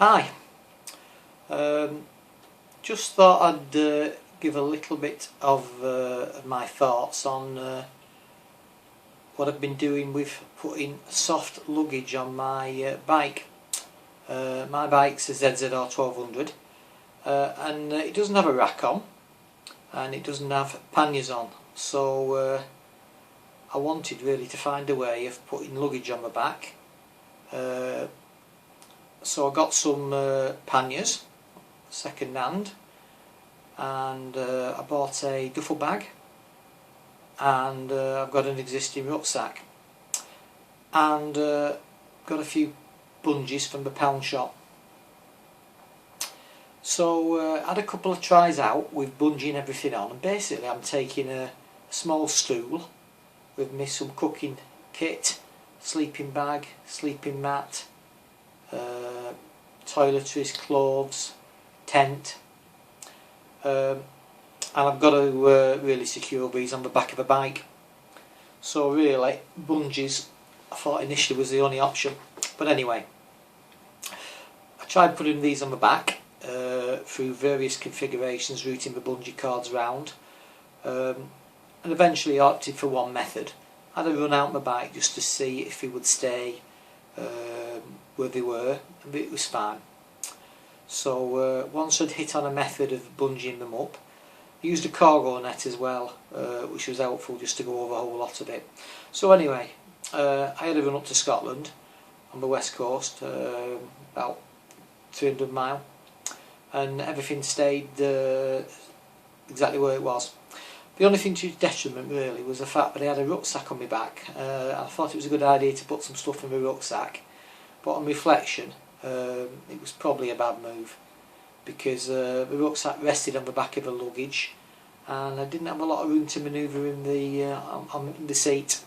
Hi, just thought I'd give a little bit of my thoughts on what I've been doing with putting soft luggage on my bike. My bike's a ZZR 1200 and it doesn't have a rack on and it doesn't have panniers on, so I wanted really to find a way of putting luggage on my back. So I got some panniers second hand, and I bought a duffel bag, and I've got an existing rucksack, and got a few bungees from the pound shop. So I had a couple of tries out with bungee and everything on, and basically I'm taking a small stool with me, some cooking kit, sleeping bag, sleeping mat, toiletries, clothes, tent, and I've got to really secure these on the back of a bike. So really bungees I thought initially was the only option, but anyway I tried putting these on the back through various configurations, routing the bungee cords round, and eventually opted for one method. I had to run out my bike just to see if it would stay where they were, and it was fine. So once I'd hit on a method of bungeeing them up, I used a cargo net as well, which was helpful just to go over a whole lot of it. So anyway, I had a run up to Scotland on the west coast, about 300 mile, and everything stayed exactly where it was. The only thing to its detriment really was the fact that I had a rucksack on my back. I thought it was a good idea to put some stuff in my rucksack, but on reflection it was probably a bad move, because the rucksack rested on the back of the luggage and I didn't have a lot of room to manoeuvre in the seat.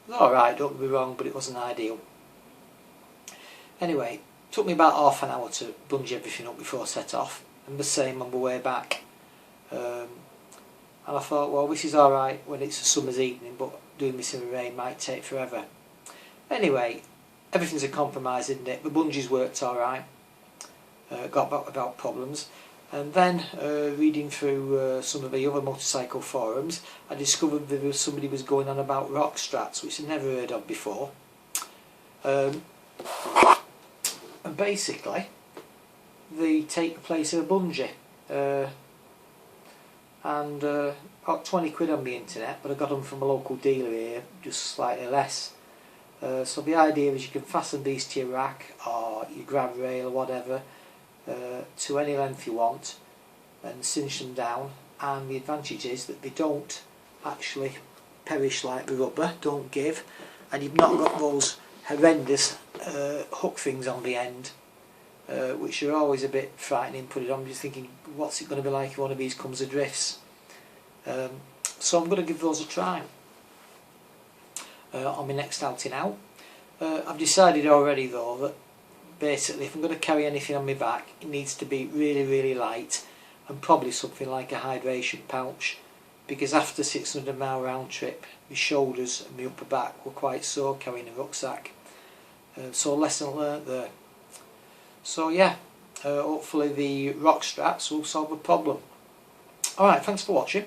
It was alright, don't get me wrong, but it wasn't ideal. Anyway, it took me about half an hour to bungee everything up before I set off, and the same on the way back. And I thought, well, this is alright when it's a summer's evening, but doing this in the rain might take forever. Anyway, everything's a compromise, isn't it? The bungees worked alright, got back without problems, and then reading through some of the other motorcycle forums, I discovered there was somebody was going on about rock straps, which I'd never heard of before. And basically, they take the place of a bungee. And about 20 quid on the internet, but I got them from a local dealer here, just slightly less. So the idea is you can fasten these to your rack or your grab rail or whatever to any length you want and cinch them down, and the advantage is that they don't actually perish like the rubber, don't give, and you've not got those horrendous hook things on the end, which are always a bit frightening. Put it on, just thinking, what's it going to be like if one of these comes adrifts? So I'm going to give those a try on my next outing out. I've decided already though that basically if I'm going to carry anything on my back, it needs to be really light, and probably something like a hydration pouch, because after 600 mile round trip my shoulders and my upper back were quite sore carrying a rucksack. So lesson learnt there. So yeah, hopefully the rock straps will solve the problem. Alright, thanks for watching.